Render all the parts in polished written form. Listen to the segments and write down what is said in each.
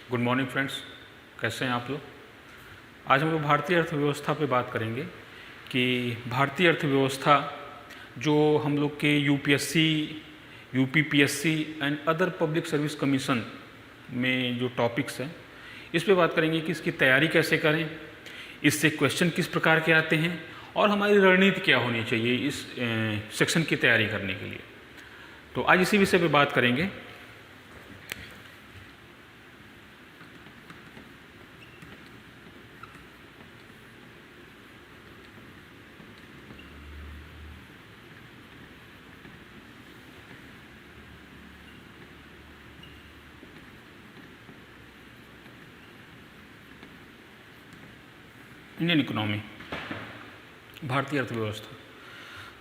Good morning friends, कैसे हैं आप लोग। आज हम लोग भारतीय अर्थव्यवस्था पे बात करेंगे कि भारतीय अर्थव्यवस्था जो हम लोग के UPSC, UPPSC and other public service commission में जो टॉपिक्स हैं इस पे बात करेंगे कि इसकी तैयारी कैसे करें, इससे क्वेश्चन किस प्रकार के आते हैं और हमारी रणनीति क्या होनी चाहिए इस सेक्शन की तैयारी करने के लिए। तो आज इसी विषय पे बात करेंगे। इंडियन इकोनॉमी, भारतीय अर्थव्यवस्था।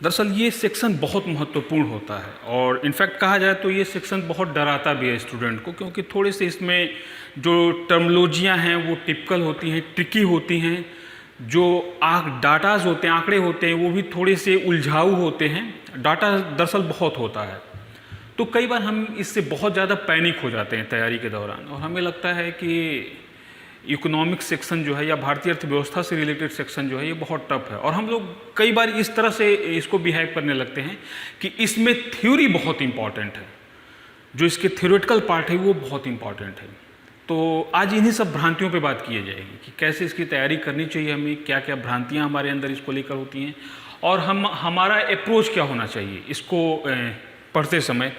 दरअसल ये सेक्शन बहुत महत्वपूर्ण होता है और इनफैक्ट कहा जाए तो ये सेक्शन बहुत डराता भी है स्टूडेंट को, क्योंकि थोड़े से इसमें जो टर्मोलॉजियाँ हैं वो टिपिकल होती हैं, ट्रिकी होती हैं। जो डाटाज होते हैं, आंकड़े होते हैं, वो भी थोड़े से उलझाऊ होते हैं। डाटा दरअसल बहुत होता है, तो कई बार हम इससे बहुत ज़्यादा पैनिक हो जाते हैं तैयारी के दौरान और हमें लगता है कि इकोनॉमिक सेक्शन जो है या भारतीय अर्थव्यवस्था से रिलेटेड सेक्शन जो है ये बहुत टफ है। और हम लोग कई बार इस तरह से इसको बिहेव करने लगते हैं कि इसमें थ्योरी बहुत इंपॉर्टेंट है, जो इसके थ्योरेटिकल पार्ट है वो बहुत इंपॉर्टेंट है। तो आज इन्हीं सब भ्रांतियों पे बात की जाएगी कि कैसे इसकी तैयारी करनी चाहिए हमें, क्या क्या भ्रांतियाँ हमारे अंदर इसको लेकर होती हैं और हमारा अप्रोच क्या होना चाहिए इसको पढ़ते समय।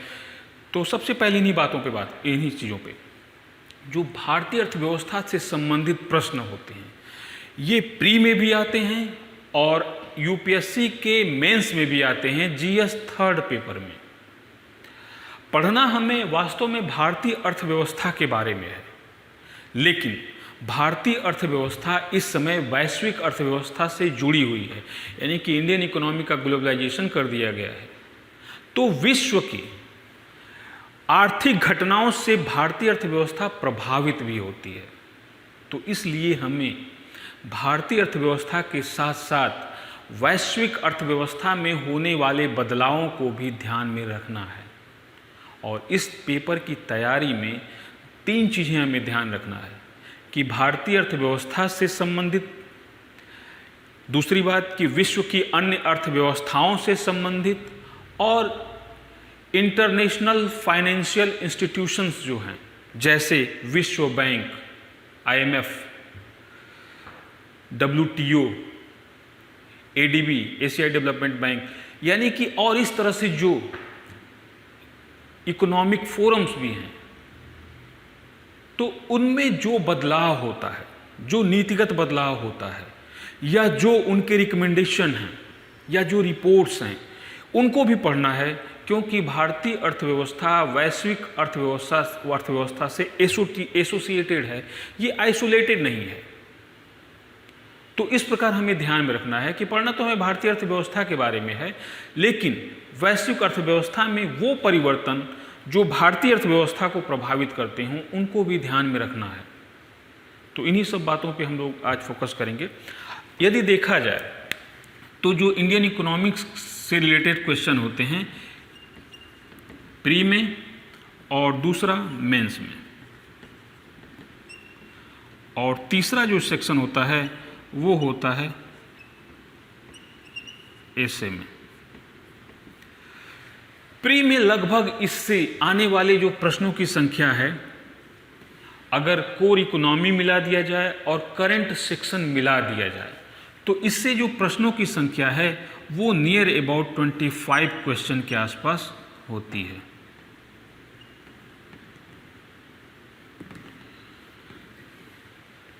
तो सबसे पहले इन्हीं चीज़ों पे जो भारतीय अर्थव्यवस्था से संबंधित प्रश्न होते हैं ये प्री में भी आते हैं और यूपीएससी के मेंस में भी आते हैं, जीएस थर्ड पेपर में। पढ़ना हमें वास्तव में भारतीय अर्थव्यवस्था के बारे में है, लेकिन भारतीय अर्थव्यवस्था इस समय वैश्विक अर्थव्यवस्था से जुड़ी हुई है, यानी कि इंडियन इकोनॉमी का ग्लोबलाइजेशन कर दिया गया है। तो विश्व की आर्थिक घटनाओं से भारतीय अर्थव्यवस्था प्रभावित भी होती है। तो इसलिए हमें भारतीय अर्थव्यवस्था के साथ साथ वैश्विक अर्थव्यवस्था में होने वाले बदलावों को भी ध्यान में रखना है। और इस पेपर की तैयारी में 3 चीज़ें हमें ध्यान रखना है कि भारतीय अर्थव्यवस्था से संबंधित, दूसरी बात कि विश्व की अन्य अर्थव्यवस्थाओं से संबंधित, और इंटरनेशनल फाइनेंशियल इंस्टीट्यूशंस जो हैं जैसे विश्व बैंक, आईएमएफ, डब्ल्यूटीओ, एडीबी, एशियाई डेवलपमेंट बैंक, यानी कि और इस तरह से जो इकोनॉमिक फोरम्स भी हैं, तो उनमें जो बदलाव होता है, जो नीतिगत बदलाव होता है या जो उनके रिकमेंडेशन हैं या जो रिपोर्ट्स हैं उनको भी पढ़ना है, क्योंकि भारतीय अर्थव्यवस्था वैश्विक अर्थव्यवस्था से एसोसिएटेड है, ये आइसोलेटेड नहीं है। तो इस प्रकार हमें ध्यान में रखना है कि पढ़ना तो हमें भारतीय अर्थव्यवस्था के बारे में है, लेकिन वैश्विक अर्थव्यवस्था में वो परिवर्तन जो भारतीय अर्थव्यवस्था को प्रभावित करते हों उनको भी ध्यान में रखना है। तो इन्हीं सब बातों पे हम लोग आज फोकस करेंगे। यदि देखा जाए तो जो इंडियन इकोनॉमिक्स से रिलेटेड क्वेश्चन होते हैं प्री में और दूसरा मेंस में, और तीसरा जो सेक्शन होता है वो होता है एसे में। प्री में लगभग इससे आने वाले जो प्रश्नों की संख्या है, अगर कोर इकोनॉमी मिला दिया जाए और करंट सेक्शन मिला दिया जाए तो इससे जो प्रश्नों की संख्या है वो नियर अबाउट 25 क्वेश्चन के आसपास होती है।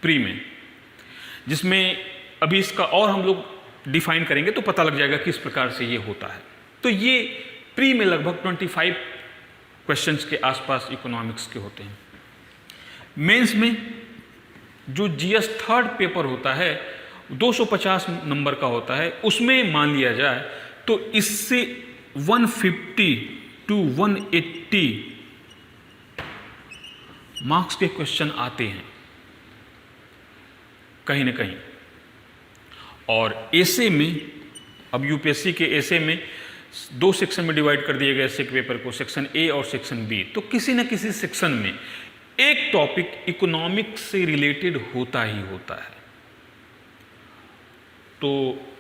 प्री में, जिसमें अभी इसका और हम लोग डिफाइन करेंगे तो पता लग जाएगा किस प्रकार से ये होता है। तो ये प्री में लगभग 25 क्वेश्चंस के आसपास इकोनॉमिक्स के होते हैं। मेंस में जो जीएस थर्ड पेपर होता है 250 नंबर का होता है, उसमें मान लिया जाए तो इससे 150 to 180 मार्क्स के क्वेश्चन आते हैं कहीं ना कहीं। और एसे में, अब यूपीएससी के एसे में 2 सेक्शन में डिवाइड कर दिए गए एसे के पेपर को, सेक्शन ए और सेक्शन बी। तो किसी न किसी सेक्शन में एक टॉपिक इकोनॉमिक्स से रिलेटेड होता ही होता है। तो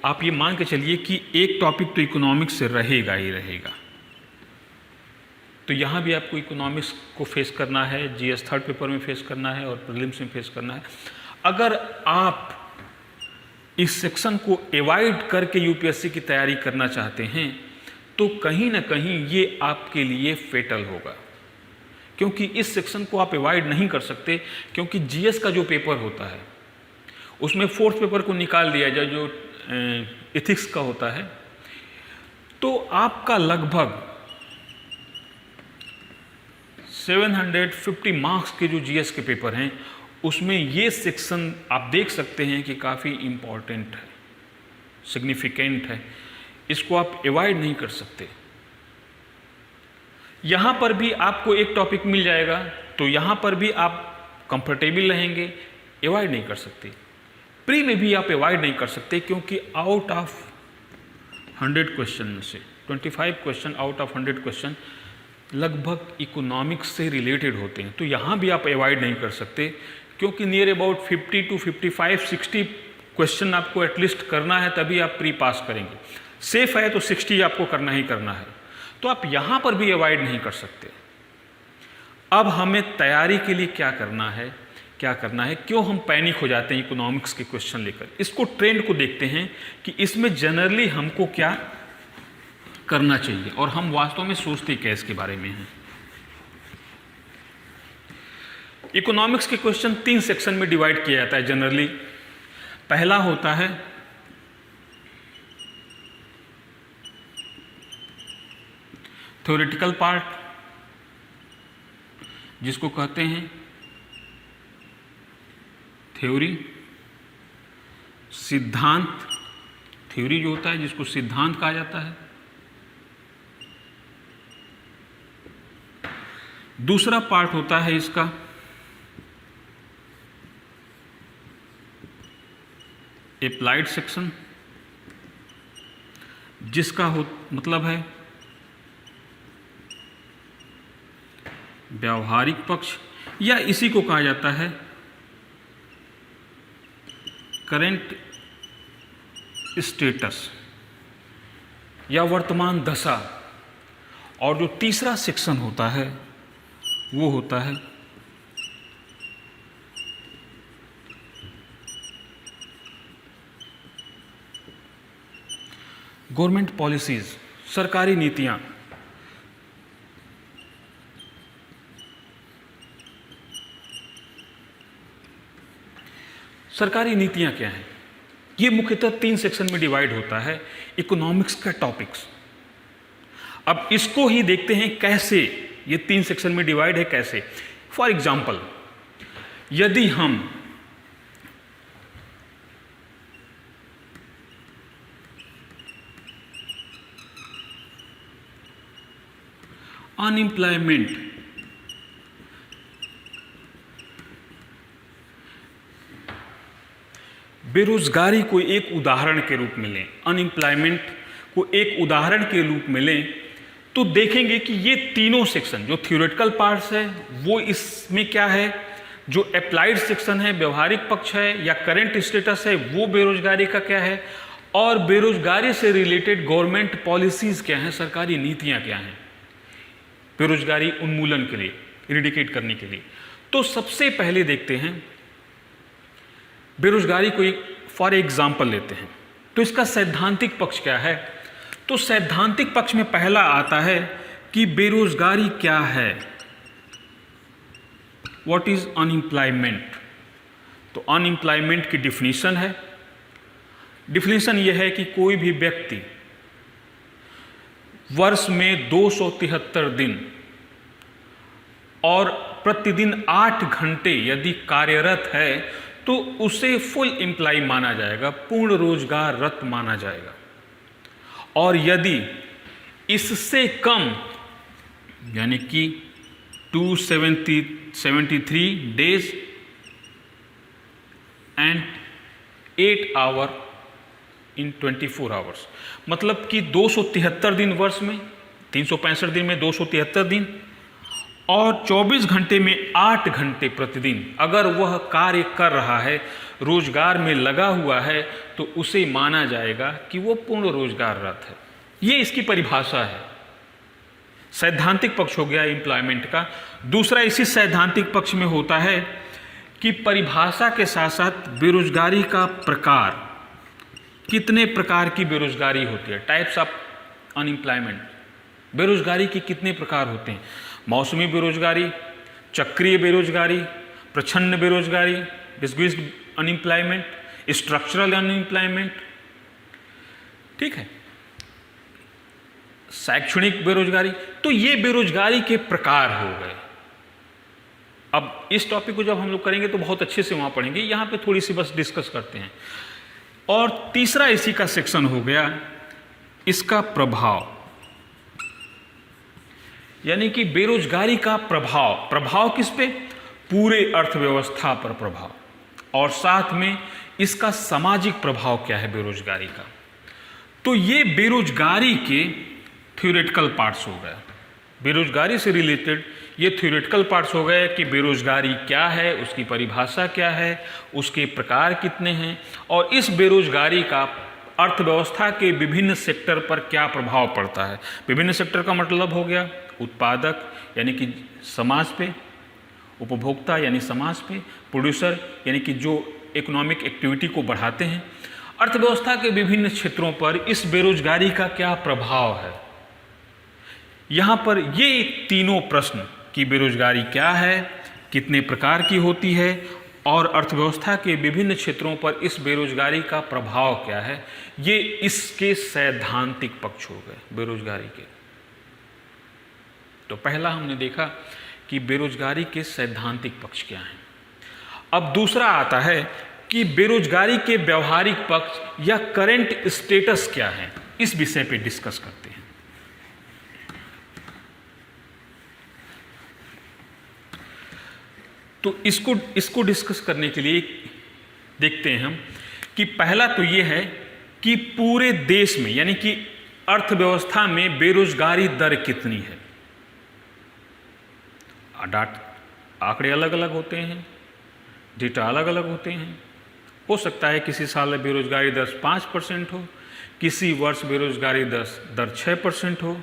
आप ये मान के चलिए कि एक टॉपिक तो इकोनॉमिक्स से रहेगा ही रहेगा। तो यहाँ भी आपको इकोनॉमिक्स को फेस करना है, जीएस थर्ड पेपर में फेस करना है और प्रीलिम्स में फेस करना है। अगर आप इस सेक्शन को एवॉइड करके यूपीएससी की तैयारी करना चाहते हैं तो कहीं ना कहीं ये आपके लिए फेटल होगा, क्योंकि इस सेक्शन को आप एवॉइड नहीं कर सकते। क्योंकि जीएस का जो पेपर होता है उसमें फोर्थ पेपर को निकाल दिया जाए जो एथिक्स का होता है, तो आपका लगभग 750 मार्क्स के जो जीएस के पेपर हैं उसमें ये सेक्शन आप देख सकते हैं कि काफ़ी इम्पॉर्टेंट है, सिग्निफिकेंट है, इसको आप एवॉइड नहीं कर सकते। यहाँ पर भी आपको एक टॉपिक मिल जाएगा तो यहाँ पर भी आप कंफर्टेबल रहेंगे, एवॉइड नहीं कर सकते। प्री में भी आप एवॉइड नहीं कर सकते, क्योंकि आउट ऑफ 100 क्वेश्चन में से 25 क्वेश्चन आउट ऑफ 100 क्वेश्चन लगभग इकोनॉमिक्स से रिलेटेड होते हैं। तो यहाँ भी आप एवॉइड नहीं कर सकते, क्योंकि नियर अबाउट 50 to 55, 60 क्वेश्चन आपको एटलीस्ट करना है, तभी आप प्री पास करेंगे। सेफ है तो 60 आपको करना ही करना है, तो आप यहाँ पर भी एवॉइड नहीं कर सकते। अब हमें तैयारी के लिए क्या करना है, क्यों हम पैनिक हो जाते हैं इकोनॉमिक्स के क्वेश्चन लेकर। इसको ट्रेंड को देखते हैं कि इसमें जनरली हमको क्या करना चाहिए और हम वास्तव में सोचते क्या इसके बारे में हैं। इकोनॉमिक्स के क्वेश्चन 3 सेक्शन में डिवाइड किया जाता है जनरली। पहला होता है थ्योरेटिकल पार्ट, जिसको कहते हैं थ्योरी। सिद्धांत, थ्योरी जो होता है जिसको सिद्धांत कहा जाता है। दूसरा पार्ट होता है इसका एप्लाइड सेक्शन, जिसका मतलब है व्यावहारिक पक्ष, या इसी को कहा जाता है करंट स्टेटस या वर्तमान दशा। और जो तीसरा सेक्शन होता है वो होता है गवर्नमेंट पॉलिसीज, सरकारी नीतियां। सरकारी नीतियां क्या हैं? ये मुख्यतः 3 सेक्शन में डिवाइड होता है इकोनॉमिक्स का टॉपिक्स। अब इसको ही देखते हैं कैसे ये 3 सेक्शन में डिवाइड है, कैसे। फॉर एग्जाम्पल, यदि हम अनएम्प्लॉयमेंट, बेरोजगारी को एक उदाहरण के रूप में लें, अनएम्प्लॉयमेंट को एक उदाहरण के रूप में लें, तो देखेंगे कि ये तीनों सेक्शन जो थ्योरेटिकल पार्ट्स है वो इसमें क्या है, जो अप्लाइड सेक्शन है व्यवहारिक पक्ष है या करंट स्टेटस है वो बेरोजगारी का क्या है, और बेरोजगारी से रिलेटेड गवर्नमेंट पॉलिसीज क्या हैं, सरकारी नीतियां क्या हैं बेरोजगारी उन्मूलन के लिए, इरेडिकेट करने के लिए। तो सबसे पहले देखते हैं बेरोजगारी को एक फॉर एग्जाम्पल लेते हैं। तो इसका सैद्धांतिक पक्ष क्या है? तो सैद्धांतिक पक्ष में पहला आता है कि बेरोजगारी क्या है, व्हाट इज अनएम्प्लॉयमेंट। तो अनएम्प्लॉयमेंट की डिफिनीशन है, डिफिनीशन यह है कि कोई भी व्यक्ति वर्ष में 273 दिन और प्रतिदिन 8 घंटे यदि कार्यरत है तो उसे फुल एम्प्लॉय माना जाएगा, पूर्ण रोजगाररत माना जाएगा। और यदि इससे कम यानी कि 273 days and 8 hour in 24 hours, मतलब कि 273 दिन वर्ष में, 365 दिन में 273 दिन और 24 घंटे में 8 घंटे प्रतिदिन अगर वह कार्य कर रहा है, रोजगार में लगा हुआ है, तो उसे माना जाएगा कि वो पूर्ण रोजगाररत है। ये इसकी परिभाषा है। सैद्धांतिक पक्ष हो गया एम्प्लॉयमेंट का। दूसरा इसी सैद्धांतिक पक्ष में होता है कि परिभाषा के साथ साथ बेरोजगारी का प्रकार, कितने प्रकार की बेरोजगारी होती है, टाइप्स ऑफ अनएम्प्लॉयमेंट। बेरोजगारी के कितने प्रकार होते हैं? मौसमी बेरोजगारी, चक्रीय बेरोजगारी, प्रच्छन्न बेरोजगारी, डिस्ग्रीस्ड अनएम्प्लॉयमेंट, स्ट्रक्चरल अनएम्प्लॉयमेंट, ठीक है, शैक्षणिक बेरोजगारी। तो ये बेरोजगारी के प्रकार हो गए। अब इस टॉपिक को जब हम लोग करेंगे तो बहुत अच्छे से वहां पढ़ेंगे, यहां पे थोड़ी सी बस डिस्कस करते हैं। और तीसरा इसी का सेक्शन हो गया इसका प्रभाव, यानी कि बेरोजगारी का प्रभाव। प्रभाव किस पे? पूरे अर्थव्यवस्था पर प्रभाव, और साथ में इसका सामाजिक प्रभाव क्या है बेरोजगारी का। तो ये बेरोजगारी के थ्योरेटिकल पार्ट्स हो गए। बेरोजगारी से रिलेटेड ये थ्योरेटिकल पार्ट्स हो गए कि बेरोजगारी क्या है, उसकी परिभाषा क्या है, उसके प्रकार कितने हैं, और इस बेरोजगारी का अर्थव्यवस्था के विभिन्न सेक्टर पर क्या प्रभाव पड़ता है। विभिन्न सेक्टर का मतलब हो गया उत्पादक यानी कि समाज पे, उपभोक्ता यानी समाज पे, प्रोड्यूसर यानी कि जो इकोनॉमिक एक्टिविटी को बढ़ाते हैं। अर्थव्यवस्था के विभिन्न क्षेत्रों पर इस बेरोजगारी का क्या प्रभाव है। यहाँ पर ये तीनों प्रश्न कि बेरोजगारी क्या है, कितने प्रकार की होती है, और अर्थव्यवस्था के विभिन्न क्षेत्रों पर इस बेरोजगारी का प्रभाव क्या है, ये इसके सैद्धांतिक पक्ष हो गए बेरोजगारी के। तो पहला हमने देखा कि बेरोजगारी के सैद्धांतिक पक्ष क्या हैं। अब दूसरा आता है कि बेरोजगारी के व्यवहारिक पक्ष या करंट स्टेटस क्या है। इस विषय पे डिस्कस करते हैं। तो इसको डिस्कस करने के लिए देखते हैं हम कि पहला तो ये है कि पूरे देश में यानी कि अर्थव्यवस्था में बेरोजगारी दर कितनी है। आंकड़े अलग अलग होते हैं, डेटा अलग अलग होते हैं। हो सकता है किसी साल बेरोजगारी दर 5% हो, किसी वर्ष बेरोजगारी दर 6% हो,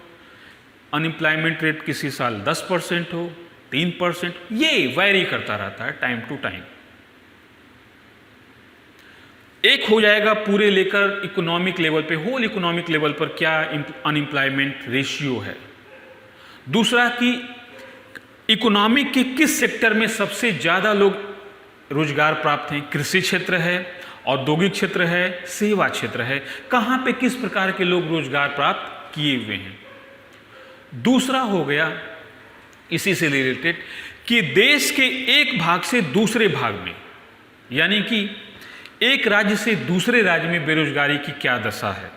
अनएम्प्लॉयमेंट रेट किसी साल 10% हो, 3%, ये वैरी करता रहता है टाइम टू टाइम। एक हो जाएगा पूरे लेकर इकोनॉमिक लेवल पे, होल इकोनॉमिक लेवल पर क्या अनएम्प्लॉयमेंट रेशियो है। दूसरा कि इकोनॉमी के किस सेक्टर में सबसे ज़्यादा लोग रोजगार प्राप्त हैं। कृषि क्षेत्र है, औद्योगिक क्षेत्र है, सेवा क्षेत्र है, कहाँ पे किस प्रकार के लोग रोजगार प्राप्त किए हुए हैं। दूसरा हो गया इसी से रिलेटेड कि देश के एक भाग से दूसरे भाग में, यानी कि एक राज्य से दूसरे राज्य में बेरोजगारी की क्या दशा है।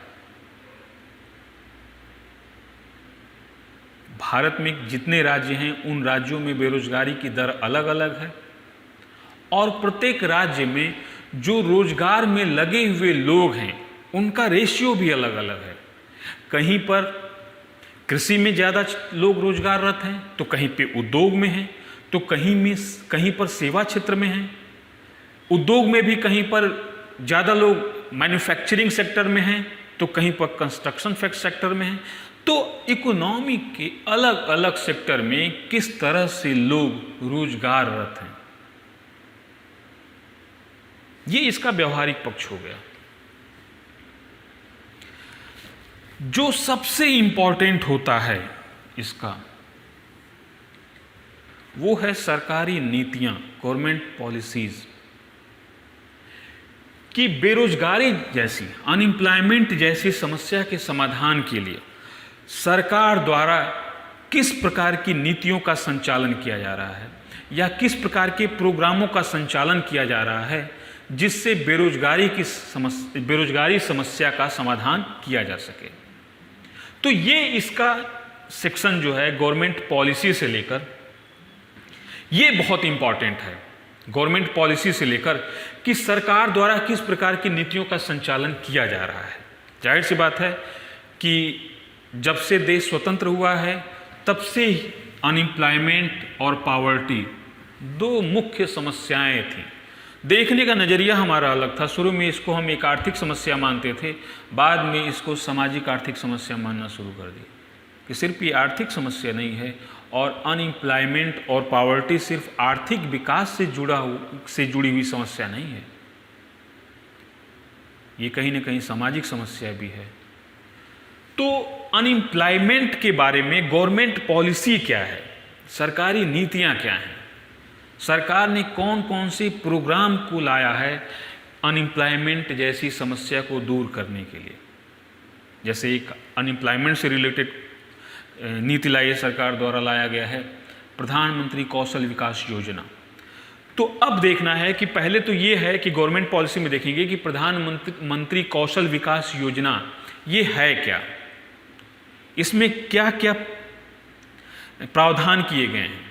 भारत में जितने राज्य हैं उन राज्यों में बेरोजगारी की दर अलग अलग है, और प्रत्येक राज्य में जो रोजगार में लगे हुए लोग हैं उनका रेशियो भी अलग अलग है। कहीं पर कृषि में ज़्यादा लोग रोजगाररत हैं, तो कहीं पे उद्योग में हैं, तो कहीं पर सेवा क्षेत्र में हैं। उद्योग में भी कहीं पर ज़्यादा लोग मैन्युफैक्चरिंग सेक्टर में हैं, तो कहीं पर कंस्ट्रक्शन सेक्टर में हैं। तो इकोनॉमी के अलग अलग सेक्टर में किस तरह से लोग रोजगाररत हैं, ये इसका व्यवहारिक पक्ष हो गया। जो सबसे इंपॉर्टेंट होता है इसका, वो है सरकारी नीतियां, गवर्नमेंट पॉलिसीज, कि बेरोजगारी जैसी, अनएम्प्लॉयमेंट जैसी समस्या के समाधान के लिए सरकार द्वारा किस प्रकार की नीतियों का संचालन किया जा रहा है, या किस प्रकार के प्रोग्रामों का संचालन किया जा रहा है जिससे बेरोजगारी समस्या का समाधान किया जा सके। तो ये इसका सेक्शन जो है गवर्नमेंट पॉलिसी से लेकर, ये बहुत इंपॉर्टेंट है। गवर्नमेंट पॉलिसी से लेकर कि सरकार द्वारा किस प्रकार की नीतियों का संचालन किया जा रहा है। जाहिर सी बात है कि जब से देश स्वतंत्र हुआ है तब से अनएम्प्लॉयमेंट और पॉवर्टी दो मुख्य समस्याएं थीं। देखने का नज़रिया हमारा अलग था। शुरू में इसको हम एक आर्थिक समस्या मानते थे, बाद में इसको सामाजिक आर्थिक समस्या मानना शुरू कर दी कि सिर्फ ये आर्थिक समस्या नहीं है और अनएम्प्लॉयमेंट और पॉवर्टी सिर्फ आर्थिक विकास से जुड़ी हुई समस्या नहीं है, ये कहीं ना कहीं सामाजिक समस्या भी है। तो अनएम्प्लॉयमेंट के बारे में गवर्नमेंट पॉलिसी क्या है, सरकारी नीतियां क्या हैं, सरकार ने कौन कौन से प्रोग्राम को लाया है अनएम्प्लॉयमेंट जैसी समस्या को दूर करने के लिए। जैसे एक अनएम्प्लॉयमेंट से रिलेटेड नीति लाई सरकार द्वारा लाया गया है प्रधानमंत्री कौशल विकास योजना। तो अब देखना है कि पहले तो ये है कि गवर्नमेंट पॉलिसी में देखेंगे कि प्रधानमंत्री कौशल विकास योजना ये है क्या, इसमें क्या क्या प्रावधान किए गए हैं,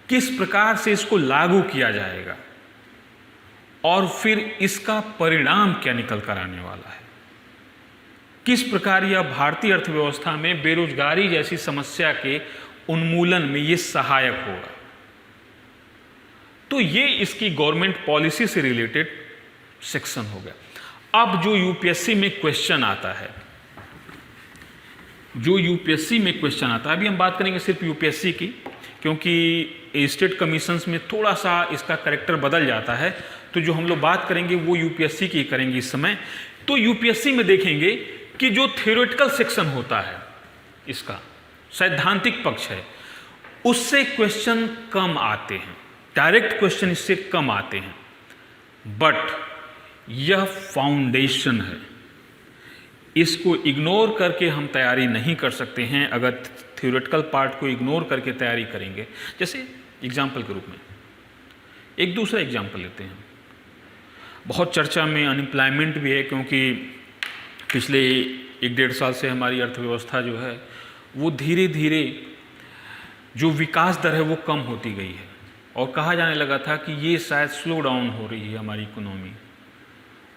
किस प्रकार से इसको लागू किया जाएगा और फिर इसका परिणाम क्या निकल कर आने वाला है, किस प्रकार यह भारतीय अर्थव्यवस्था में बेरोजगारी जैसी समस्या के उन्मूलन में ये सहायक होगा। तो ये इसकी गवर्नमेंट पॉलिसी से रिलेटेड सेक्शन हो गया। अब जो यूपीएससी में क्वेश्चन आता है, अभी हम बात करेंगे सिर्फ यूपीएससी की, क्योंकि स्टेट कमीशंस में थोड़ा सा इसका कैरेक्टर बदल जाता है, तो जो हम लोग बात करेंगे वो यूपीएससी की करेंगे इस समय। तो यूपीएससी में देखेंगे कि जो थ्योरेटिकल सेक्शन होता है, इसका सैद्धांतिक पक्ष है, उससे क्वेश्चन कम आते हैं, डायरेक्ट क्वेश्चन इससे कम आते हैं, बट यह फाउंडेशन है, इसको इग्नोर करके हम तैयारी नहीं कर सकते हैं। अगर थ्योरेटिकल पार्ट को इग्नोर करके तैयारी करेंगे, जैसे एग्जाम्पल के रूप में एक दूसरा एग्जाम्पल लेते हैं, बहुत चर्चा में अनएम्प्लॉयमेंट भी है, क्योंकि पिछले 1-1.5 साल से हमारी अर्थव्यवस्था जो है वो धीरे धीरे जो विकास दर है वो कम होती गई है, और कहा जाने लगा था कि ये शायद स्लो डाउन हो रही है हमारी इकोनॉमी,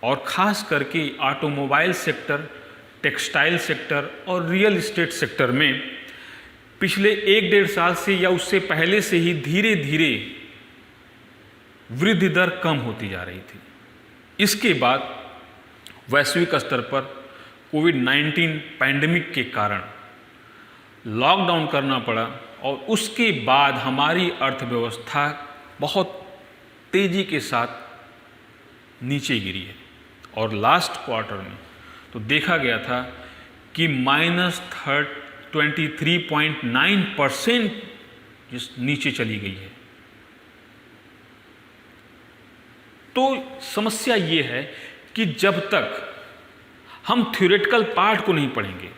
और ख़ास करके ऑटोमोबाइल सेक्टर, टेक्सटाइल सेक्टर और रियल इस्टेट सेक्टर में पिछले 1-1.5 साल से या उससे पहले से ही धीरे धीरे वृद्धि दर कम होती जा रही थी। इसके बाद वैश्विक स्तर पर कोविड-19 पैंडेमिक के कारण लॉकडाउन करना पड़ा, और उसके बाद हमारी अर्थव्यवस्था बहुत तेज़ी के साथ नीचे गिरी है, और लास्ट क्वार्टर में तो देखा गया था कि -23.9% जिस नीचे चली गई है। तो समस्या ये है कि जब तक हम थ्योरेटिकल पार्ट को नहीं पढ़ेंगे,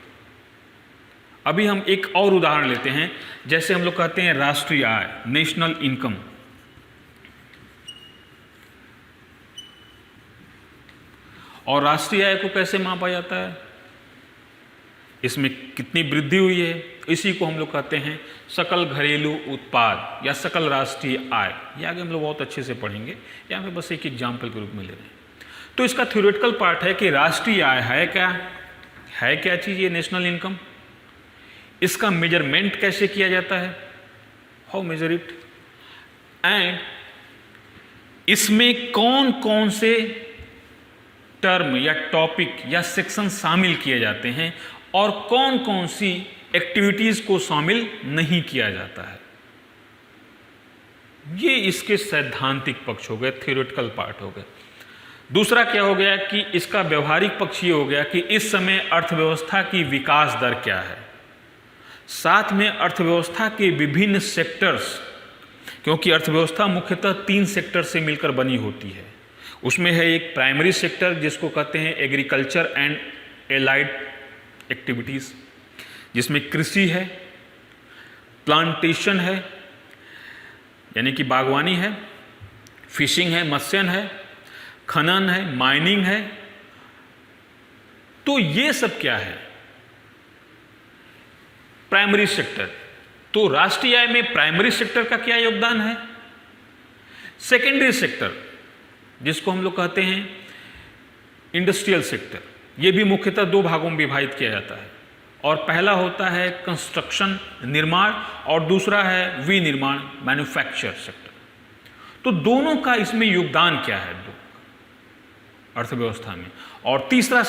अभी हम एक और उदाहरण लेते हैं, जैसे हम लोग कहते हैं राष्ट्रीय आय, नेशनल इनकम। और राष्ट्रीय आय को कैसे मापा जाता है, इसमें कितनी वृद्धि हुई है, इसी को हम लोग कहते हैं सकल घरेलू उत्पाद या सकल राष्ट्रीय आय। ये आगे हम लोग बहुत अच्छे से पढ़ेंगे, यहाँ पे बस एक एग्जाम्पल के रूप में ले रहे हैं। तो इसका थ्योरेटिकल पार्ट है कि राष्ट्रीय आय है क्या चीज़ ये नेशनल इनकम, इसका मेजरमेंट कैसे किया जाता है, हाउ मेजर इट, एंड इसमें कौन कौन से टर्म या टॉपिक या सेक्शन शामिल किए जाते हैं और कौन कौन सी एक्टिविटीज़ को शामिल नहीं किया जाता है। ये इसके सैद्धांतिक पक्ष हो गए, थ्योरेटिकल पार्ट हो गए। दूसरा क्या हो गया कि इसका व्यवहारिक पक्ष ये हो गया कि इस समय अर्थव्यवस्था की विकास दर क्या है, साथ में अर्थव्यवस्था के विभिन्न सेक्टर्स, क्योंकि अर्थव्यवस्था मुख्यतः 3 सेक्टर से मिलकर बनी होती है। उसमें है एक प्राइमरी सेक्टर जिसको कहते हैं एग्रीकल्चर एंड एलाइड एक्टिविटीज़, जिसमें कृषि है, प्लांटेशन है यानी कि बागवानी है, फिशिंग है, मत्स्यन है, खनन है, माइनिंग है। तो ये सब क्या है, प्राइमरी सेक्टर। तो राष्ट्रीय आय में प्राइमरी सेक्टर का क्या योगदान है। सेकेंडरी सेक्टर जिसको हम लोग कहते हैं इंडस्ट्रियल सेक्टर, ये भी मुख्यतः 2 भागों में विभाजित किया जाता है। और पहला होता है कंस्ट्रक्शन, निर्माण, और दूसरा है विनिर्माण, मैन्युफैक्चर सेक्टर। तो दोनों का इसमें योगदान क्या है अर्थव्यवस्था में। और तीसरा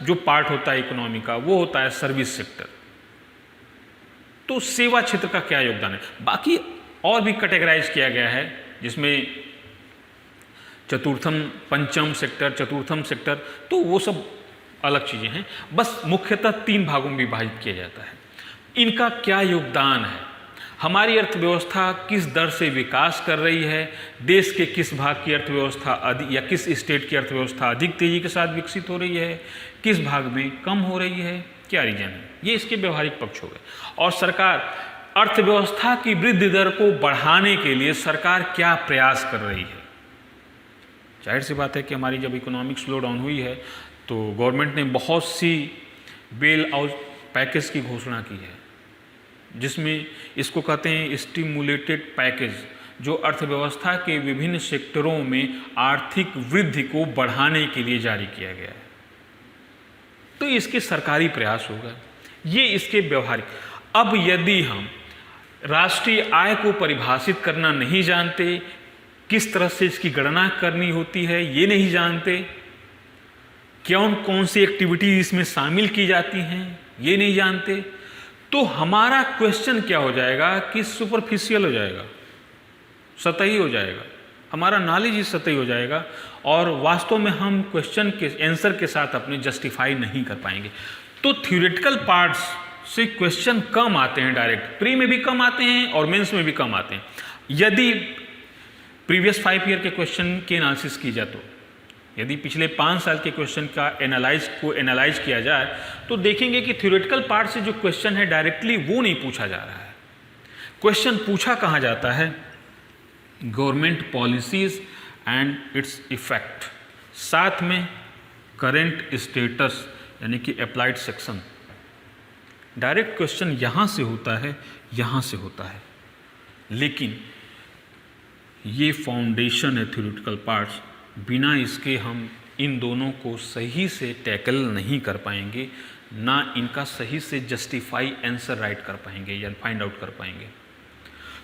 जो पार्ट होता है इकोनॉमी का वो होता है सर्विस सेक्टर। तो सेवा क्षेत्र का क्या योगदान है, बाकी और भी कैटेगराइज किया गया है, जिसमें चतुर्थम पंचम सेक्टर, चतुर्थम सेक्टर, तो वो सब अलग चीज़ें हैं। बस मुख्यतः 3 भागों में विभाजित किया जाता है। इनका क्या योगदान है, हमारी अर्थव्यवस्था किस दर से विकास कर रही है, देश के किस भाग की अर्थव्यवस्था अधिक या किस स्टेट की अर्थव्यवस्था अधिक तेजी के साथ विकसित हो रही है, किस भाग में कम हो रही है, क्या रीजन है, ये इसके व्यवहारिक पक्ष हो गए। और सरकार अर्थव्यवस्था की वृद्धि दर को बढ़ाने के लिए सरकार क्या प्रयास कर रही है। जाहिर सी बात है कि हमारी जब इकोनॉमिक स्लो डाउन हुई है तो गवर्नमेंट ने बहुत सी बेल आउट पैकेज की घोषणा की है, जिसमें इसको कहते हैं स्टिमुलेटेड पैकेज, जो अर्थव्यवस्था के विभिन्न सेक्टरों में आर्थिक वृद्धि को बढ़ाने के लिए जारी किया गया है। तो इसके सरकारी प्रयास होगा, ये इसके व्यवहारिक। अब यदि हम राष्ट्रीय आय को परिभाषित करना नहीं जानते, किस तरह से इसकी गणना करनी होती है ये नहीं जानते, कौन कौन सी एक्टिविटी इसमें शामिल की जाती हैं ये नहीं जानते, तो हमारा क्वेश्चन क्या हो जाएगा कि सुपरफिशियल हो जाएगा, सतही हो जाएगा, हमारा नॉलेज ही सतही हो जाएगा, और वास्तव में हम क्वेश्चन के आंसर के साथ अपने जस्टिफाई नहीं कर पाएंगे। तो थ्योरेटिकल पार्ट्स से क्वेश्चन कम आते हैं, डायरेक्ट प्री में भी कम आते हैं और मेंस में भी कम आते हैं। यदि प्रीवियस 5 ईयर के क्वेश्चन की एनालिसिस की जाए, तो यदि पिछले 5 साल के क्वेश्चन का एनालाइज किया जाए तो देखेंगे कि थ्योरेटिकल पार्ट से जो क्वेश्चन है डायरेक्टली वो नहीं पूछा जा रहा है। क्वेश्चन पूछा कहाँ जाता है, government policies and its effect, साथ में करंट स्टेटस यानी कि अप्लाइड सेक्शन। डायरेक्ट क्वेश्चन यहाँ से होता है, यहाँ से होता है, लेकिन ये फाउंडेशन है थ्योरेटिकल पार्ट्स, बिना इसके हम इन दोनों को सही से टैकल नहीं कर पाएंगे, ना इनका सही से जस्टिफाई आंसर राइट कर पाएंगे या फाइंड आउट कर पाएंगे।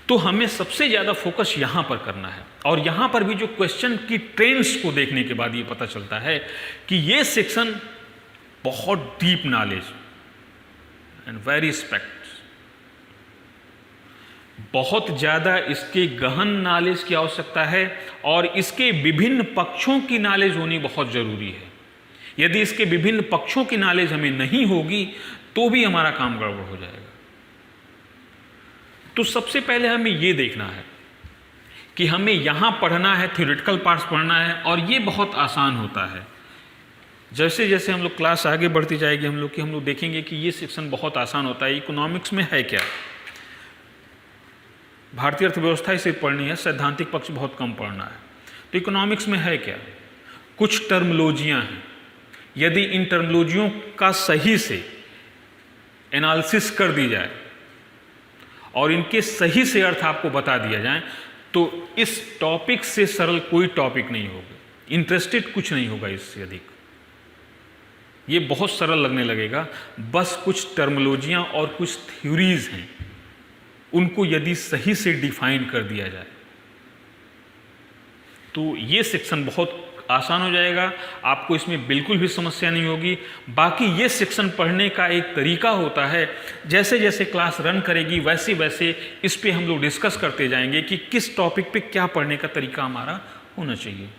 तो हमें सबसे ज़्यादा फोकस यहाँ पर करना है, और यहाँ पर भी जो क्वेश्चन की ट्रेंड्स को देखने के बाद ये पता चलता है कि ये सेक्शन बहुत deep knowledge and very respect, बहुत ज़्यादा इसके गहन नॉलेज की आवश्यकता है, और इसके विभिन्न पक्षों की नॉलेज होनी बहुत ज़रूरी है। यदि इसके विभिन्न पक्षों की नॉलेज हमें नहीं होगी तो भी हमारा काम गड़बड़ हो जाएगा। तो सबसे पहले हमें ये देखना है कि हमें यहाँ पढ़ना है, थ्योरेटिकल पार्ट्स पढ़ना है, और ये बहुत आसान होता है। जैसे जैसे हम लोग क्लास आगे बढ़ती जाएगी हम लोग देखेंगे कि ये सेक्शन बहुत आसान होता है। इकोनॉमिक्स में है क्या, भारतीय अर्थव्यवस्था ही सिर्फ पढ़नी है, सैद्धांतिक पक्ष बहुत कम पढ़ना है। तो इकोनॉमिक्स में है क्या, कुछ टर्मोलॉजियाँ हैं, यदि इन टर्मोलॉजियों का सही से एनालिसिस कर दी जाए और इनके सही से अर्थ आपको बता दिया जाए तो इस टॉपिक से सरल कोई टॉपिक नहीं होगा, इंटरेस्टेड कुछ नहीं होगा इससे अधिक। ये बहुत सरल लगने लगेगा, बस कुछ टर्मोलॉजियाँ और कुछ थ्योरीज हैं, उनको यदि सही से डिफाइन कर दिया जाए तो ये सेक्शन बहुत आसान हो जाएगा, आपको इसमें बिल्कुल भी समस्या नहीं होगी। बाकी ये सेक्शन पढ़ने का एक तरीका होता है, जैसे जैसे क्लास रन करेगी वैसे वैसे इस पे हम लोग डिस्कस करते जाएंगे कि किस टॉपिक पे क्या पढ़ने का तरीका हमारा होना चाहिए।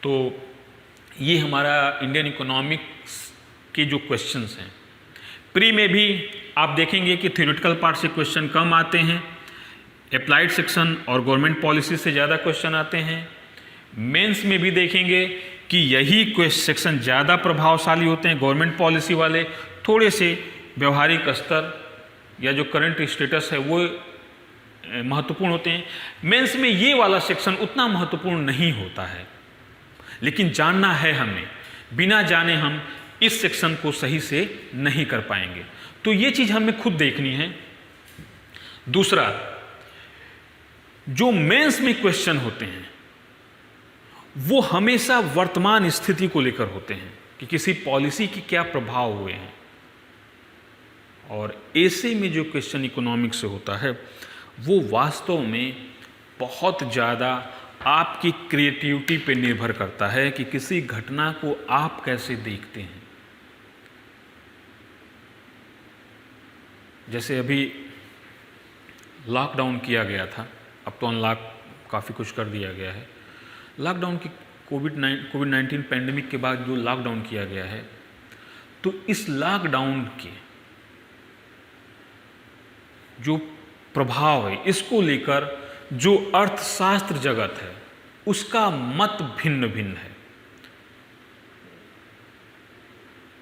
तो ये हमारा इंडियन इकोनॉमिक्स के जो क्वेश्चंस हैं, प्री में भी आप देखेंगे कि थ्योरेटिकल पार्ट से क्वेश्चन कम आते हैं, अप्लाइड सेक्शन और गवर्नमेंट पॉलिसी से ज़्यादा क्वेश्चन आते हैं। मेंस में भी देखेंगे कि यही सेक्शन ज़्यादा प्रभावशाली होते हैं, गवर्नमेंट पॉलिसी वाले थोड़े से व्यवहारिक स्तर या जो करंट स्टेटस है वो महत्वपूर्ण होते हैं। मेंस में ये वाला सेक्शन उतना महत्वपूर्ण नहीं होता है, लेकिन जानना है हमें, बिना जाने हम इस सेक्शन को सही से नहीं कर पाएंगे। तो ये चीज़ हमें खुद देखनी है। दूसरा, जो मेंस में क्वेश्चन होते हैं वो हमेशा वर्तमान स्थिति को लेकर होते हैं कि किसी पॉलिसी की क्या प्रभाव हुए हैं, और ऐसे में जो क्वेश्चन इकोनॉमिक्स से होता है वो वास्तव में बहुत ज़्यादा आपकी क्रिएटिविटी पे निर्भर करता है कि किसी घटना को आप कैसे देखते हैं। जैसे अभी लॉकडाउन किया गया था, अब तो अनलॉक काफ़ी कुछ कर दिया गया है। लॉकडाउन की कोविड-19 पैंडेमिक के बाद जो लॉकडाउन किया गया है, तो इस लॉकडाउन के जो प्रभाव है, इसको लेकर जो अर्थशास्त्र जगत है उसका मत भिन्न भिन्न है।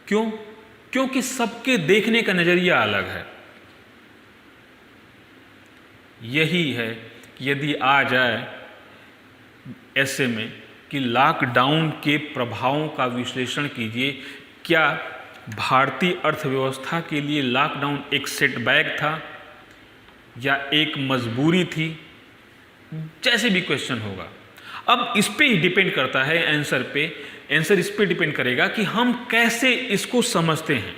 क्यों? क्योंकि सबके देखने का नजरिया अलग है। यही है कि यदि आ जाए ऐसे में कि लॉकडाउन के प्रभावों का विश्लेषण कीजिए, क्या भारतीय अर्थव्यवस्था के लिए लॉकडाउन एक सेटबैक था या एक मजबूरी थी, जैसे भी क्वेश्चन होगा। अब इस पे ही डिपेंड करता है आंसर पे, आंसर इस पे डिपेंड करेगा कि हम कैसे इसको समझते हैं।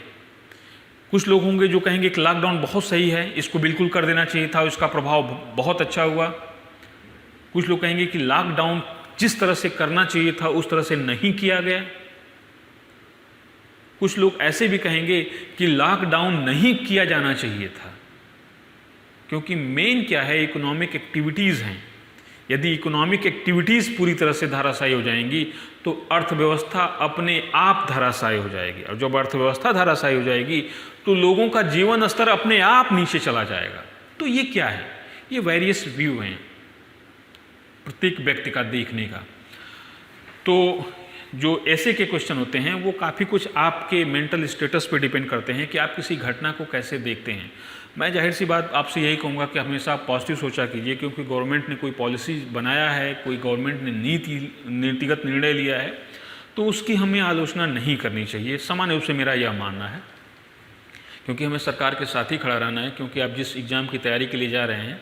कुछ लोग होंगे जो कहेंगे कि लॉकडाउन बहुत सही है, इसको बिल्कुल कर देना चाहिए था, इसका प्रभाव बहुत अच्छा हुआ। कुछ लोग कहेंगे कि लॉकडाउन जिस तरह से करना चाहिए था उस तरह से नहीं किया गया। कुछ लोग ऐसे भी कहेंगे कि लॉकडाउन नहीं किया जाना चाहिए था, क्योंकि मेन क्या है, इकोनॉमिक एक्टिविटीज़ हैं। यदि इकोनॉमिक एक्टिविटीज़ पूरी तरह से धराशायी हो जाएंगी तो अर्थव्यवस्था अपने आप धराशायी हो जाएगी, और जब अर्थव्यवस्था धराशायी हो जाएगी तो लोगों का जीवन स्तर अपने आप नीचे चला जाएगा। तो ये क्या है? ये वेरियस व्यू हैं प्रत्येक व्यक्ति का देखने का। तो जो ऐसे के क्वेश्चन होते हैं वो काफ़ी कुछ आपके मेंटल स्टेटस पे डिपेंड करते हैं कि आप किसी घटना को कैसे देखते हैं। मैं जाहिर सी बात आपसे यही कहूँगा कि हमेशा आप पॉजिटिव सोचा कीजिए, क्योंकि गवर्नमेंट ने कोई पॉलिसी बनाया है, कोई गवर्नमेंट ने नीतिगत निर्णय लिया है, तो उसकी हमें आलोचना नहीं करनी चाहिए। सामान्य रूप से मेरा यह मानना है, क्योंकि हमें सरकार के साथ ही खड़ा रहना है। क्योंकि आप जिस एग्ज़ाम की तैयारी के लिए जा रहे हैं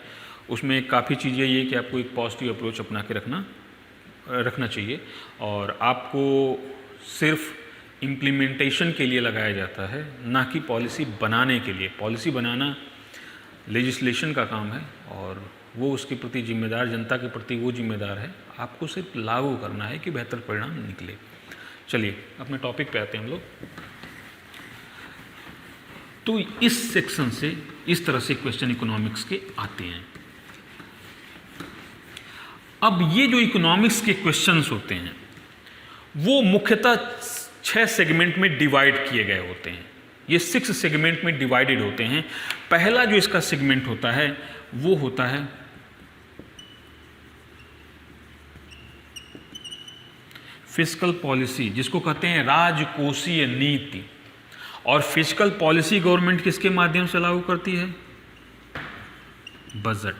उसमें काफ़ी चीज़ें ये कि आपको एक पॉजिटिव अप्रोच अपना के रखना चाहिए, और आपको सिर्फ इम्प्लीमेंटेशन के लिए लगाया जाता है, ना कि पॉलिसी बनाने के लिए। पॉलिसी बनाना लेजिस्लेशन का काम है और वो उसके प्रति जिम्मेदार, जनता के प्रति वो जिम्मेदार है। आपको सिर्फ लागू करना है कि बेहतर परिणाम निकले। चलिए अपने टॉपिक पे आते हैं हम लोग। तो इस सेक्शन से इस तरह से क्वेश्चन इकोनॉमिक्स के आते हैं। अब ये जो इकोनॉमिक्स के क्वेश्चंस होते हैं वो मुख्यतः 6 सेगमेंट में डिवाइड किए गए होते हैं। ये 6 सेगमेंट में डिवाइडेड होते हैं। पहला जो इसका सेगमेंट होता है वो होता है फिस्कल पॉलिसी, जिसको कहते हैं राजकोषीय नीति। और फिस्कल पॉलिसी गवर्नमेंट किसके माध्यम से लागू करती है? बजट।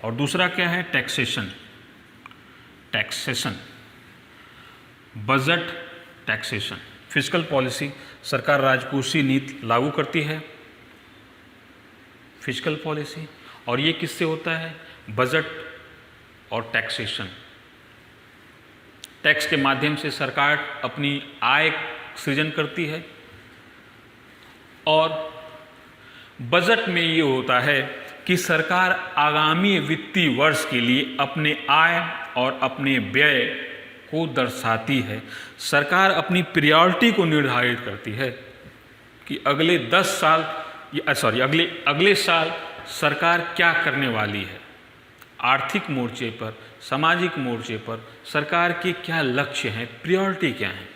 और दूसरा क्या है? Taxation. Budget, taxation. Fiscal policy, सरकार राजकोषीय नीति लागू करती है, फिस्कल पॉलिसी। और ये किससे होता है? बजट और टैक्सेशन। टैक्स के माध्यम से सरकार अपनी आय सृजन करती है, और बजट में ये होता है कि सरकार आगामी वित्तीय वर्ष के लिए अपने आय और अपने व्यय को दर्शाती है। सरकार अपनी प्रायोरिटी को निर्धारित करती है कि अगले 10 साल अगले साल सरकार क्या करने वाली है। आर्थिक मोर्चे पर, सामाजिक मोर्चे पर सरकार के क्या लक्ष्य हैं, प्रायोरिटी क्या हैं।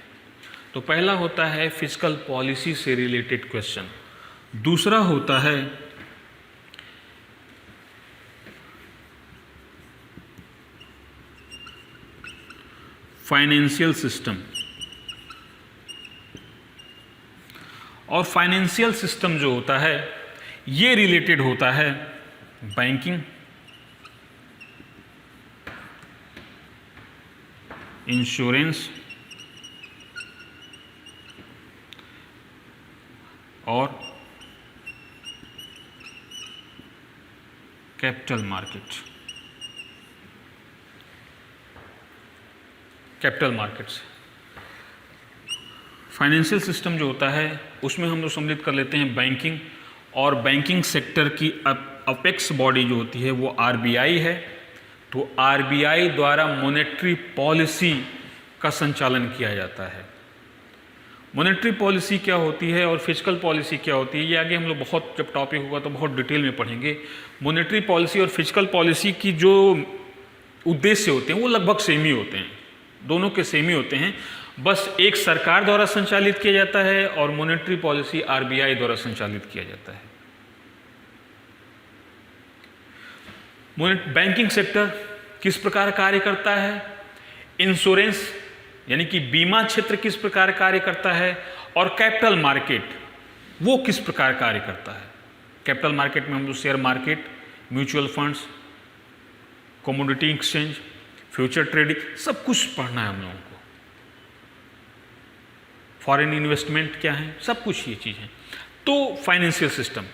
तो पहला होता है फिस्कल पॉलिसी से रिलेटेड क्वेश्चन। दूसरा होता है फाइनेंशियल सिस्टम। और फाइनेंशियल सिस्टम जो होता है ये रिलेटेड होता है बैंकिंग, इंश्योरेंस और कैपिटल मार्केट्स। फाइनेंशियल सिस्टम जो होता है उसमें हम लोग सम्मिलित कर लेते हैं बैंकिंग, और बैंकिंग सेक्टर की अपेक्स बॉडी जो होती है वो आरबीआई है। तो आरबीआई द्वारा मॉनेटरी पॉलिसी का संचालन किया जाता है। मॉनेटरी पॉलिसी क्या होती है और फिजिकल पॉलिसी क्या होती है, ये आगे हम लोग बहुत, जब टॉपिक होगा तो बहुत डिटेल में पढ़ेंगे। मॉनेटरी पॉलिसी और फिजिकल पॉलिसी की जो उद्देश्य होते हैं वो लगभग सेम ही होते हैं, दोनों के सेम ही होते हैं, बस एक सरकार द्वारा संचालित किया जाता है और मॉनेटरी पॉलिसी आरबीआई द्वारा संचालित किया जाता है। बैंकिंग सेक्टर किस प्रकार कार्य करता है, इंश्योरेंस यानी कि बीमा क्षेत्र किस प्रकार कार्य करता है, और कैपिटल मार्केट वो किस प्रकार कार्य करता है। कैपिटल मार्केट में हम लोग share market, mutual funds, commodity exchange, future trading, सब कुछ पढ़ना है हम लोगों को। फॉरेन इन्वेस्टमेंट क्या है, सब कुछ ये चीज़ है। तो फाइनेंशियल सिस्टम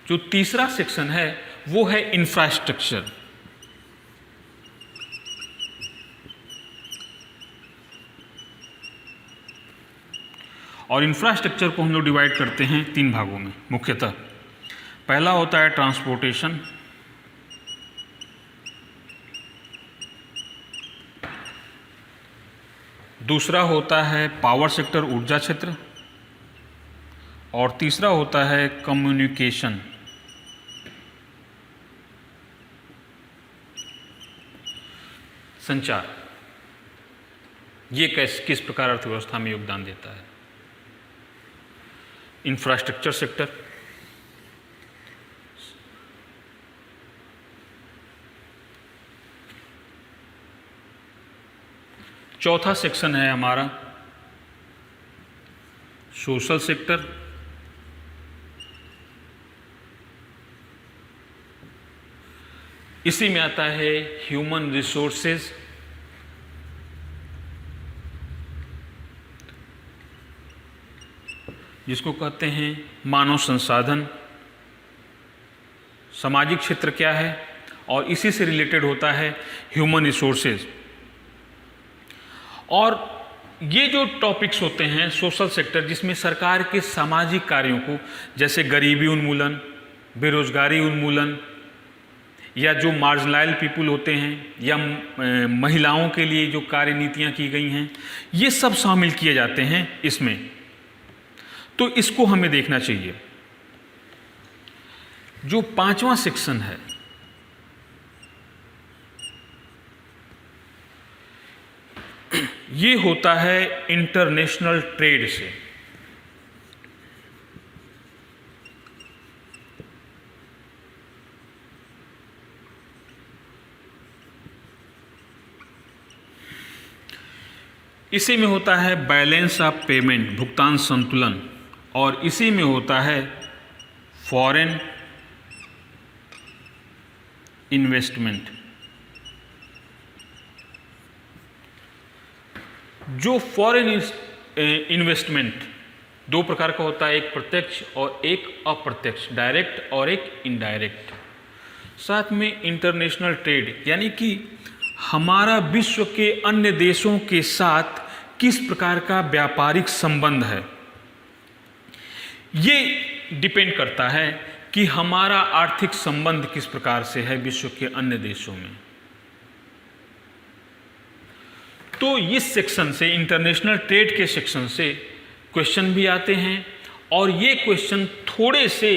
जो तीसरा सेक्शन है वो है इंफ्रास्ट्रक्चर। और इंफ्रास्ट्रक्चर को हम लोग डिवाइड करते हैं 3 भागों में मुख्यतः। पहला होता है ट्रांसपोर्टेशन, दूसरा होता है पावर सेक्टर, ऊर्जा क्षेत्र, और तीसरा होता है कम्युनिकेशन। संचार, ये किस प्रकार अर्थव्यवस्था में योगदान देता है। इंफ्रास्ट्रक्चर सेक्टर, चौथा सेक्शन है हमारा सोशल सेक्टर, इसी में आता है ह्यूमन रिसोर्सेज, जिसको कहते हैं मानव संसाधन। सामाजिक क्षेत्र क्या है, और इसी से रिलेटेड होता है ह्यूमन रिसोर्सेज। और ये जो टॉपिक्स होते हैं सोशल सेक्टर, जिसमें सरकार के सामाजिक कार्यों को, जैसे गरीबी उन्मूलन, बेरोजगारी उन्मूलन, या जो मार्जिनलाइज पीपुल होते हैं, या महिलाओं के लिए जो कार्य नीतियाँ की गई हैं, ये सब शामिल किए जाते हैं इसमें। तो इसको हमें देखना चाहिए। जो 5वां सेक्शन है ये होता है इंटरनेशनल ट्रेड से। इसी में होता है बैलेंस ऑफ पेमेंट, भुगतान संतुलन, और इसी में होता है फॉरेन इन्वेस्टमेंट। जो फॉरेन इन्वेस्टमेंट 2 प्रकार का होता है, एक प्रत्यक्ष और एक अप्रत्यक्ष, डायरेक्ट और एक इनडायरेक्ट। साथ में इंटरनेशनल ट्रेड, यानी कि हमारा विश्व के अन्य देशों के साथ किस प्रकार का व्यापारिक संबंध है। ये डिपेंड करता है कि हमारा आर्थिक संबंध किस प्रकार से है विश्व के अन्य देशों में। तो इस सेक्शन से, इंटरनेशनल ट्रेड के सेक्शन से क्वेश्चन भी आते हैं, और ये क्वेश्चन थोड़े से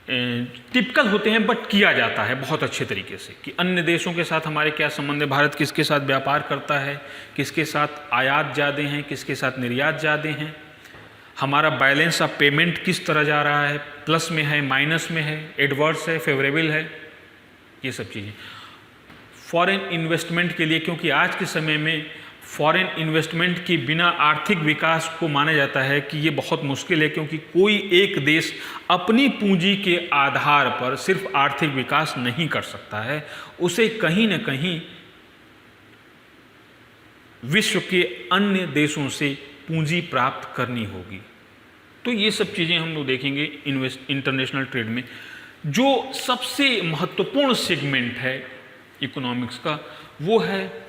टिपिकल होते हैं, बट किया जाता है बहुत अच्छे तरीके से कि अन्य देशों के साथ हमारे क्या संबंध है, भारत किसके साथ व्यापार करता है, किसके साथ आयात ज़्यादा हैं, किसके साथ निर्यात ज़्यादा हैं, हमारा बैलेंस ऑफ पेमेंट किस तरह जा रहा है, प्लस में है, माइनस में है, एडवर्स है, फेवरेबल है, ये सब चीज़ें। फॉरेन इन्वेस्टमेंट के लिए, क्योंकि आज के समय में फॉरेन इन्वेस्टमेंट के बिना आर्थिक विकास को माना जाता है कि ये बहुत मुश्किल है, क्योंकि कोई एक देश अपनी पूंजी के आधार पर सिर्फ आर्थिक विकास नहीं कर सकता है, उसे कहीं न कहीं विश्व के अन्य देशों से पूंजी प्राप्त करनी होगी। तो ये सब चीज़ें हम लोग देखेंगे इंटरनेशनल ट्रेड में। जो सबसे महत्वपूर्ण सेगमेंट है इकोनॉमिक्स का, वो है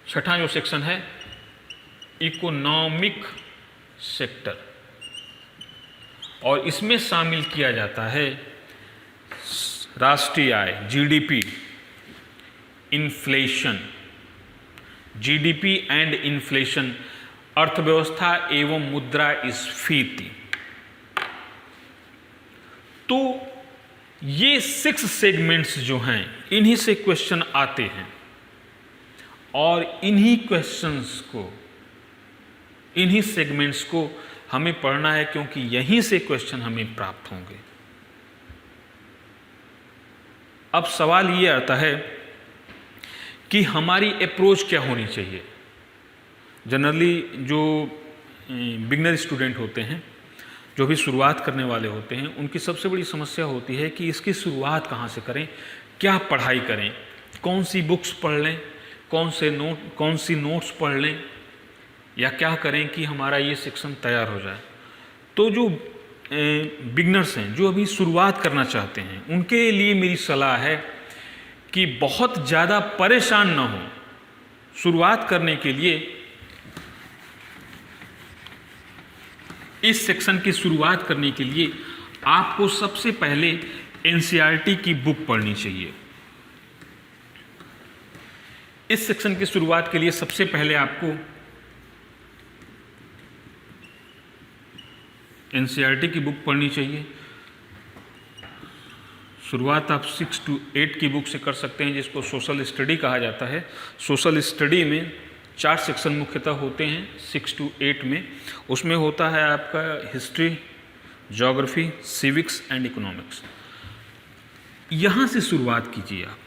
छठा जो सेक्शन है इकोनॉमिक सेक्टर, और इसमें शामिल किया जाता है राष्ट्रीय आय, GDP, inflation, GDP and inflation, अर्थव्यवस्था एवं मुद्रास्फीति। तो ये 6 सेगमेंट्स जो हैं इन्हीं से क्वेश्चन आते हैं, और इन्हीं क्वेश्चंस को, इन्हीं सेगमेंट्स को हमें पढ़ना है, क्योंकि यहीं से क्वेश्चन हमें प्राप्त होंगे। अब सवाल ये आता है कि हमारी अप्रोच क्या होनी चाहिए। जनरली जो बिगनर स्टूडेंट होते हैं, जो भी शुरुआत करने वाले होते हैं, उनकी सबसे बड़ी समस्या होती है कि इसकी शुरुआत कहाँ से करें, क्या पढ़ाई करें, कौन सी बुक्स पढ़ लें, कौन सी नोट्स पढ़ लें, या क्या करें कि हमारा ये सेक्शन तैयार हो जाए। तो जो बिगनर्स हैं, जो अभी शुरुआत करना चाहते हैं, उनके लिए मेरी सलाह है कि बहुत ज़्यादा परेशान ना हो। शुरुआत करने के लिए इस सेक्शन की शुरुआत करने के लिए आपको सबसे पहले एनसीईआरटी की बुक पढ़नी चाहिए। इस सेक्शन की शुरुआत के लिए सबसे पहले आपको एनसीईआरटी की बुक पढ़नी चाहिए। शुरुआत आप 6 to 8 की बुक से कर सकते हैं, जिसको सोशल स्टडी कहा जाता है। सोशल स्टडी में 4 सेक्शन मुख्यतः होते हैं 6 to 8 में। उसमें होता है आपका history, geography, civics and economics. यहाँ से शुरुआत कीजिए आप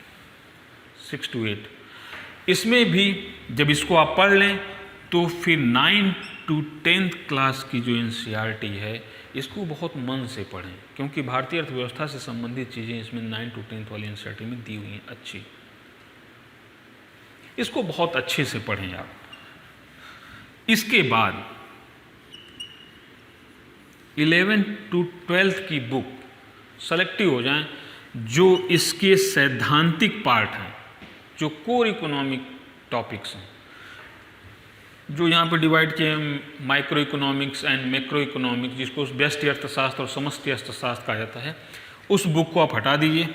6 to 8। इसमें भी जब इसको आप पढ़ लें तो फिर 9 to 10th क्लास की जो एनसीईआरटी है, इसको बहुत मन से पढ़ें, क्योंकि भारतीय अर्थव्यवस्था से संबंधित चीज़ें इसमें 9 to 10th वाली एनसीईआरटी में दी हुई हैं अच्छी। इसको बहुत अच्छे से पढ़ें आप। इसके बाद 11 to 12th की बुक सेलेक्टिव हो जाएं, जो इसके सैद्धांतिक पार्ट हैं, जो कोर इकोनॉमिक टॉपिक्स हैं, जो यहाँ पे डिवाइड किए हैं micro economics and macro economics, जिसको व्यष्टि अर्थशास्त्र और समष्टि अर्थशास्त्र कहा जाता है। उस बुक को आप हटा दीजिए।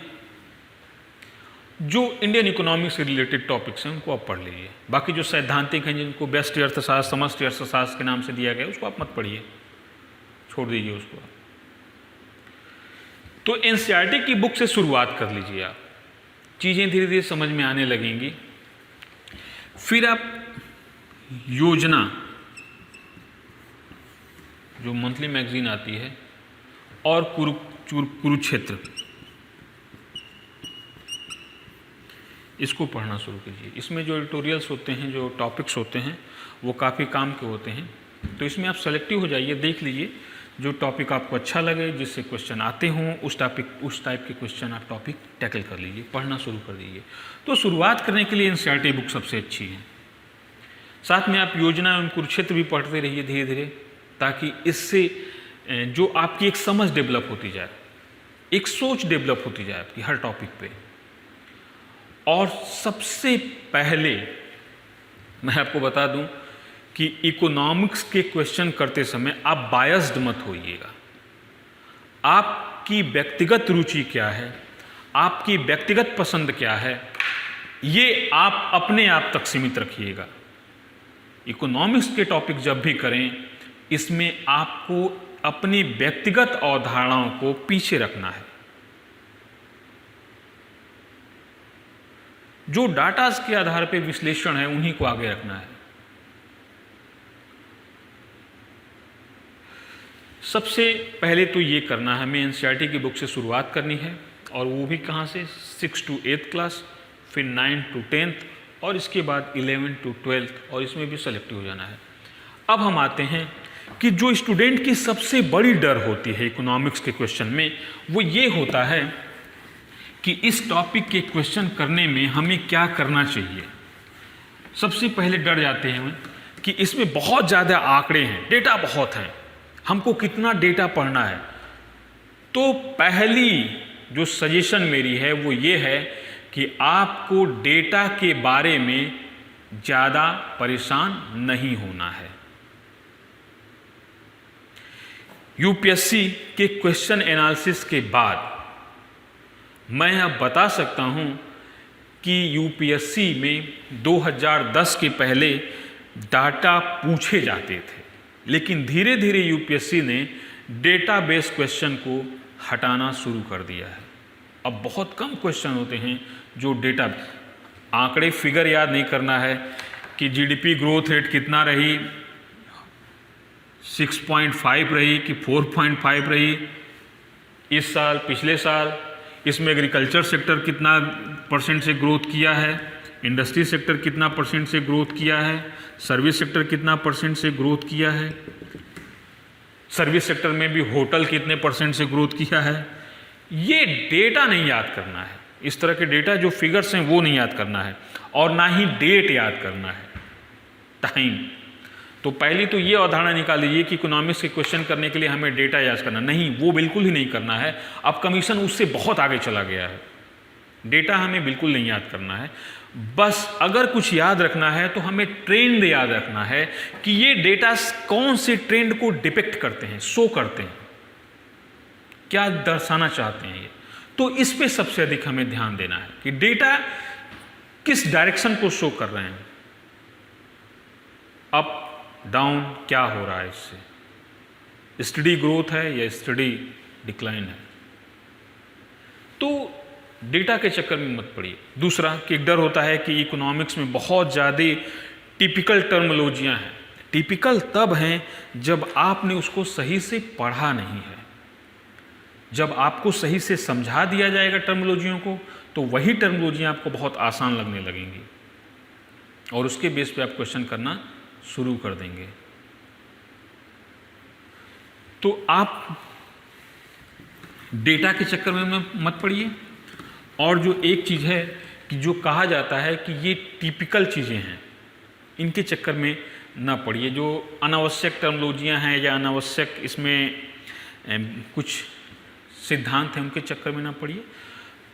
जो इंडियन इकोनॉमिक्स से रिलेटेड टॉपिक्स हैं उनको आप पढ़ लीजिए। बाकी जो सैद्धांतिक हैं, जिनको व्यष्टि अर्थशास्त्र, समष्टि अर्थशास्त्र के नाम से दिया गया, उसको आप मत पढ़िए, छोड़ दीजिए उसको। तो एनसीईआरटी की बुक से शुरुआत कर लीजिए आप, चीज़ें धीरे धीरे समझ में आने लगेंगी। फिर आप योजना, जो मंथली मैगजीन आती है, और कुरुक्षेत्र, इसको पढ़ना शुरू कीजिए। इसमें जो एडिटोरियल्स होते हैं, जो टॉपिक्स होते हैं, वो काफ़ी काम के होते हैं। तो इसमें आप सेलेक्टिव हो जाइए, देख लीजिए जो टॉपिक आपको अच्छा लगे, जिससे क्वेश्चन आते हों, उस टाइप के क्वेश्चन आप टॉपिक टैकल कर लीजिए, पढ़ना शुरू कर दीजिए। तो शुरुआत करने के लिए एनसीईआरटी बुक सबसे अच्छी है। साथ में आप योजना एवं कुरुक्षेत्र भी पढ़ते रहिए धीरे धीरे, ताकि इससे जो आपकी एक समझ डेवलप होती जाए, एक सोच डेवलप होती जाए आपकी हर टॉपिक पे। और सबसे पहले मैं आपको बता दूं कि इकोनॉमिक्स के क्वेश्चन करते समय आप बायस्ड मत होइएगा। आपकी व्यक्तिगत रुचि क्या है, आपकी व्यक्तिगत पसंद क्या है, ये आप अपने आप तक सीमित रखिएगा। इकोनॉमिक्स के टॉपिक जब भी करें, इसमें आपको अपनी व्यक्तिगत अवधारणाओं को पीछे रखना है। जो डाटास के आधार पर विश्लेषण है, उन्हीं को आगे रखना है। सबसे पहले तो ये करना है, हमें एनसीईआरटी की बुक से शुरुआत करनी है, और वो भी कहाँ से, 6 to 8th क्लास, फिर 9 to 10th, और इसके बाद 11 to 12th, और इसमें भी सेलेक्टिव हो जाना है। अब हम आते हैं कि जो स्टूडेंट की सबसे बड़ी डर होती है इकोनॉमिक्स के क्वेश्चन में, वो ये होता है कि इस टॉपिक के क्वेश्चन करने में हमें क्या करना चाहिए। सबसे पहले डर जाते हैं कि इसमें बहुत ज़्यादा आंकड़े हैं, डेटा बहुत हैं, हमको कितना डेटा पढ़ना है। तो पहली जो सजेशन मेरी है वो ये है कि आपको डेटा के बारे में ज़्यादा परेशान नहीं होना है। यूपीएससी के क्वेश्चन एनालिसिस के बाद मैं अब बता सकता हूं कि यूपीएससी में 2010 के पहले डाटा पूछे जाते थे, लेकिन धीरे धीरे यूपीएससी ने डेटाबेस क्वेश्चन को हटाना शुरू कर दिया है। अब बहुत कम क्वेश्चन होते हैं जो डेटा, आंकड़े फिगर याद नहीं करना है कि जीडीपी ग्रोथ रेट कितना रही, 6.5 रही कि 4.5 रही इस साल, पिछले साल, इसमें एग्रीकल्चर सेक्टर कितना % से ग्रोथ किया है, इंडस्ट्री सेक्टर कितना % से ग्रोथ किया है, सर्विस सेक्टर कितना % से ग्रोथ किया है, सर्विस सेक्टर में भी होटल कितने % से ग्रोथ किया है। ये डेटा नहीं याद करना है, इस तरह के डेटा जो फिगर्स हैं वो नहीं याद करना है, और ना ही डेट याद करना है, टाइम। तो पहली तो ये अवधारणा निकाल लीजिए कि इकोनॉमिक्स के क्वेश्चन करने के लिए हमें डेटा याद करना, नहीं, वो बिल्कुल ही नहीं करना है। अब कमीशन उससे बहुत आगे चला गया है, डेटा हमें बिल्कुल नहीं याद करना है। बस अगर कुछ याद रखना है तो हमें ट्रेंड याद रखना है कि ये डेटा कौन से ट्रेंड को डिपिक्ट करते हैं, शो करते हैं, क्या दर्शाना चाहते हैं ये। तो इस पे सबसे अधिक हमें ध्यान देना है कि डेटा किस डायरेक्शन को शो कर रहे हैं, अप डाउन क्या हो रहा है, इससे स्टडी ग्रोथ है या स्टडी डिक्लाइन है। तो डेटा के चक्कर में मत पड़िए। दूसरा कि एक डर होता है कि इकोनॉमिक्स में बहुत ज़्यादा टिपिकल टर्मिनोलॉजियाँ हैं। टिपिकल तब हैं जब आपने उसको सही से पढ़ा नहीं है। जब आपको सही से समझा दिया जाएगा टर्मिनोलॉजियों को, तो वही टर्मिनोलॉजियाँ आपको बहुत आसान लगने लगेंगी और उसके बेस पे आप क्वेश्चन करना शुरू कर देंगे। तो आप डेटा के चक्कर में मत पड़िए। और जो एक चीज़ है कि जो कहा जाता है कि ये टिपिकल चीज़ें हैं, इनके चक्कर में ना पड़िए। जो अनावश्यक टर्मिनोलॉजियाँ हैं या अनावश्यक इसमें कुछ सिद्धांत हैं, उनके चक्कर में ना पड़िए।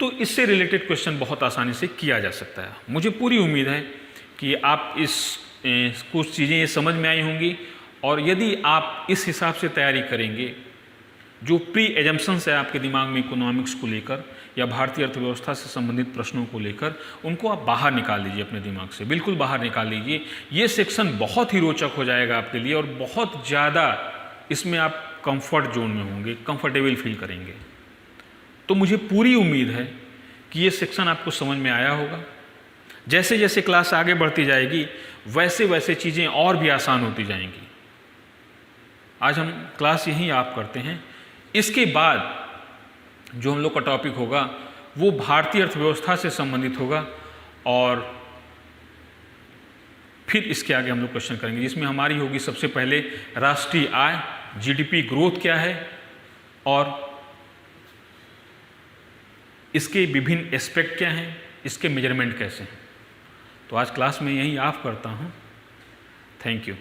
तो इससे रिलेटेड क्वेश्चन बहुत आसानी से किया जा सकता है। मुझे पूरी उम्मीद है कि आप कुछ चीज़ें ये समझ में आई होंगी, और यदि आप इस हिसाब से तैयारी करेंगे, जो प्री एजम्पशंस है आपके दिमाग में इकोनॉमिक्स को लेकर या भारतीय अर्थव्यवस्था से संबंधित प्रश्नों को लेकर, उनको आप बाहर निकाल लीजिए अपने दिमाग से, बिल्कुल बाहर निकाल लीजिए। ये सेक्शन बहुत ही रोचक हो जाएगा आपके लिए और बहुत ज़्यादा इसमें आप कंफर्ट जोन में होंगे, कंफर्टेबल फील करेंगे। तो मुझे पूरी उम्मीद है कि ये सेक्शन आपको समझ में आया होगा। जैसे जैसे क्लास आगे बढ़ती जाएगी वैसे वैसे चीज़ें और भी आसान होती जाएंगी। आज हम क्लास यहीं आप करते हैं। इसके बाद जो हम लोग का टॉपिक होगा वो भारतीय अर्थव्यवस्था से संबंधित होगा, और फिर इसके आगे हम लोग क्वेश्चन करेंगे जिसमें हमारी होगी सबसे पहले राष्ट्रीय आय, जीडीपी ग्रोथ क्या है और इसके विभिन्न एस्पेक्ट क्या हैं, इसके मेजरमेंट कैसे हैं। तो आज क्लास में यही ऑफ करता हूँ। Thank you.